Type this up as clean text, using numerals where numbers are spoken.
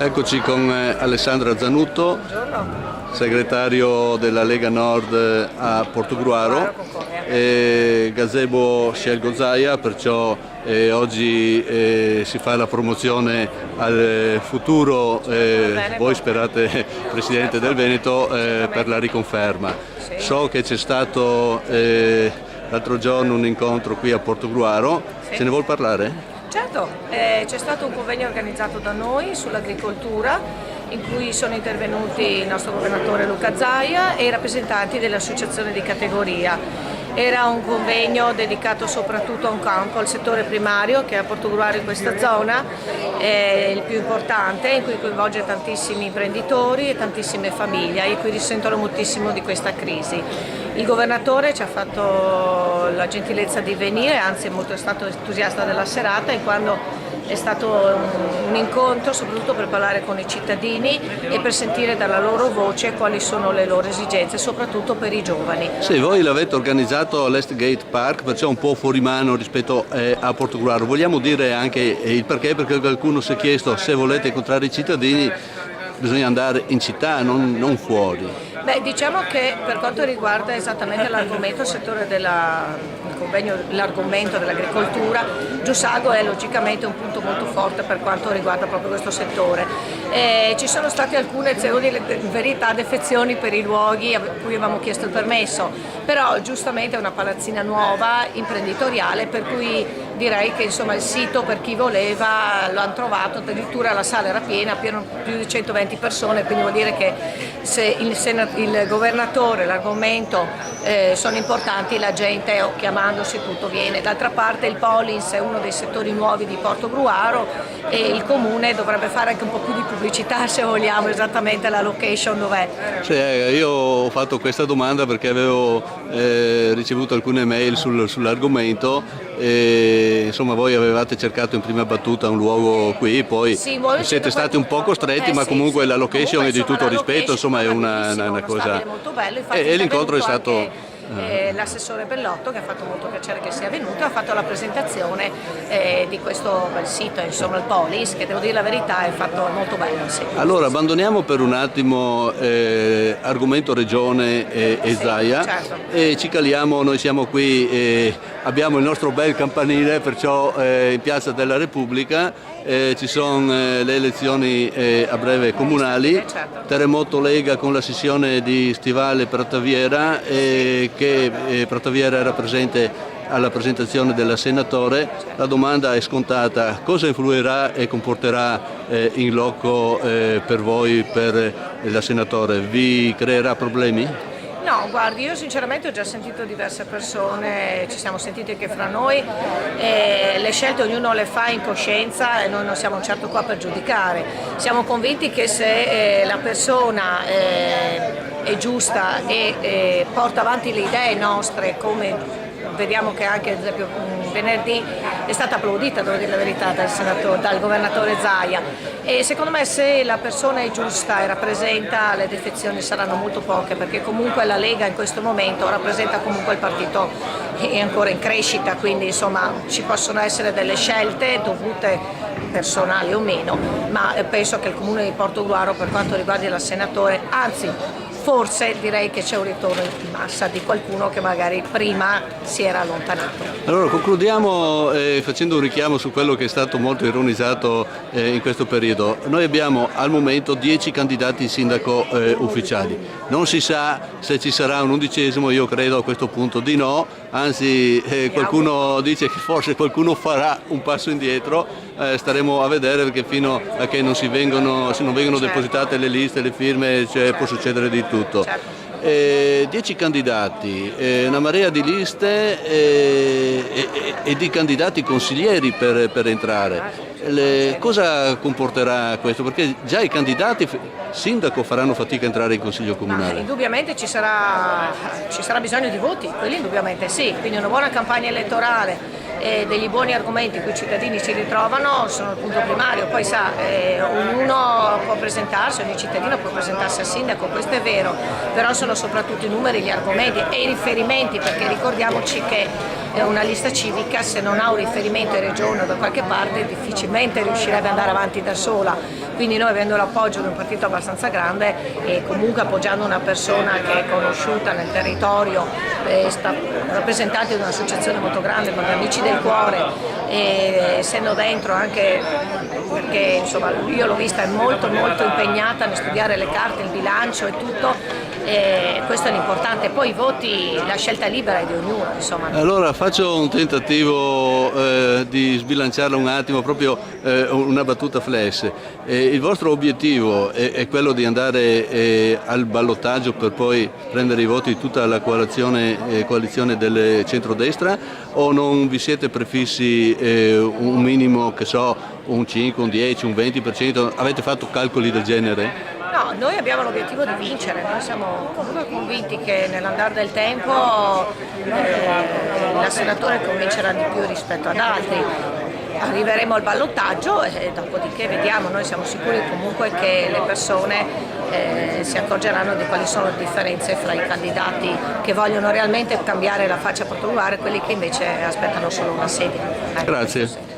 Eccoci con Alessandra Zanutto, segretario della Lega Nord a Portogruaro, e Gazebo Scelgo Zaia, perciò oggi si fa la promozione al futuro, voi sperate Presidente del Veneto, per la riconferma. So che c'è stato l'altro giorno un incontro qui a Portogruaro, ce ne vuol parlare? Certo, c'è stato un convegno organizzato da noi sull'agricoltura in cui sono intervenuti il nostro governatore Luca Zaia e i rappresentanti dell'associazione di categoria. Era un convegno dedicato soprattutto a un campo, al settore primario che a Portogruaro in questa zona è il più importante, in cui coinvolge tantissimi imprenditori e tantissime famiglie e qui risentono moltissimo di questa crisi. Il governatore ci ha fatto la gentilezza di venire, anzi è stato entusiasta della serata e quando è stato un incontro soprattutto per parlare con i cittadini e per sentire dalla loro voce quali sono le loro esigenze, soprattutto per i giovani. Sì, voi l'avete organizzato all'Estgate Park, perciò un po' fuori mano rispetto a Portogruaro. Vogliamo dire anche il perché? Perché qualcuno si è chiesto se volete incontrare i cittadini bisogna andare in città, non fuori. Beh, diciamo che per quanto riguarda esattamente l'argomento, il settore l'argomento dell'agricoltura, Giussago è logicamente un punto molto forte per quanto riguarda proprio questo settore. Ci sono state alcune, in verità, defezioni per i luoghi a cui avevamo chiesto il permesso, però giustamente è una palazzina nuova, imprenditoriale, per cui direi che insomma, il sito per chi voleva lo hanno trovato, addirittura la sala era piena, più di 120 persone, quindi vuol dire che se il governatore, l'argomento sono importanti, la gente chiamandosi tutto viene. D'altra parte il Polins è uno dei settori nuovi di Portogruaro e il comune dovrebbe fare anche un po' più di pubblicità se vogliamo esattamente la location dov'è. Sì, io ho fatto questa domanda perché avevo ricevuto alcune mail sull'argomento e insomma voi avevate cercato in prima battuta un luogo qui, poi sì, siete stati un po' costretti, ma comunque sì, la location è di tutto rispetto, insomma è una cosa molto bello, e l'incontro è stato l'assessore Bellotto, che ha fatto molto piacere che sia venuto, ha fatto la presentazione di questo bel sito, insomma il Polis, che devo dire la verità è fatto molto bello. Sì. Allora abbandoniamo per un attimo argomento regione e Zaia, certo. E ci caliamo, noi siamo qui, abbiamo il nostro bel campanile, perciò in Piazza della Repubblica. Ci sono le elezioni a breve comunali, certo. Terremoto Lega con la sessione di Stivale Prattaviera che Prattaviera era presente alla presentazione della senatore. La domanda è scontata: cosa influirà e comporterà in loco per voi, per la senatore? Vi creerà problemi? No, guardi, io sinceramente ho già sentito diverse persone, ci siamo sentiti anche fra noi, le scelte ognuno le fa in coscienza e noi non siamo certo qua per giudicare. Siamo convinti che se la persona è giusta e porta avanti le idee nostre, come vediamo che anche ad esempio venerdì è stata applaudita, devo dire la verità, dal governatore Zaia, e secondo me se la persona è giusta e rappresenta, le defezioni saranno molto poche, perché comunque la Lega in questo momento rappresenta comunque il partito è ancora in crescita, quindi insomma ci possono essere delle scelte dovute personali o meno, ma penso che il comune di Portogruaro, per quanto riguarda la senatore, anzi forse direi che c'è un ritorno in massa di qualcuno che magari prima si era allontanato. Allora concludiamo facendo un richiamo su quello che è stato molto ironizzato in questo periodo. Noi abbiamo al momento 10 candidati sindaco ufficiali. Non si sa se ci sarà un 11°, io credo a questo punto di no, anzi qualcuno dice che forse qualcuno farà un passo indietro, staremo a vedere, perché fino a che non vengono depositate le liste, le firme, può succedere di tutto. 10 candidati, una marea di liste e di candidati consiglieri per entrare. Cosa comporterà questo? Perché già i candidati sindaco faranno fatica a entrare in consiglio comunale. Ma indubbiamente ci sarà bisogno di voti, quelli indubbiamente sì, quindi una buona campagna elettorale e degli buoni argomenti in cui i cittadini si ritrovano sono il punto primario. Poi sa, ognuno può presentarsi, ogni cittadino può presentarsi al sindaco, questo è vero, però sono soprattutto i numeri, gli argomenti e i riferimenti, perché ricordiamoci che una lista civica, se non ha un riferimento in regione o da qualche parte, difficilmente riuscirebbe ad andare avanti da sola. Quindi noi, avendo l'appoggio di un partito abbastanza grande e comunque appoggiando una persona che è conosciuta nel territorio, rappresentante di un'associazione molto grande come Amici del Cuore, e essendo dentro anche perché insomma io l'ho vista, è molto impegnata nel studiare le carte, il bilancio e tutto, e questo è l'importante. Poi i voti, la scelta libera è di ognuno, insomma. Allora faccio un tentativo di sbilanciarla un attimo, proprio una battuta flash. Il vostro obiettivo è quello di andare al ballottaggio per poi prendere i voti di tutta la coalizione del centrodestra, o non vi siete prefissi un minimo, che so, un 5, un 10, un 20%? Avete fatto calcoli del genere? No, noi abbiamo l'obiettivo di vincere, noi siamo comunque convinti che nell'andare del tempo l'assenatore convincerà di più rispetto ad altri. Arriveremo al ballottaggio e dopodiché vediamo. Noi siamo sicuri comunque che le persone si accorgeranno di quali sono le differenze fra i candidati che vogliono realmente cambiare la faccia portuale e quelli che invece aspettano solo una sedia. Grazie.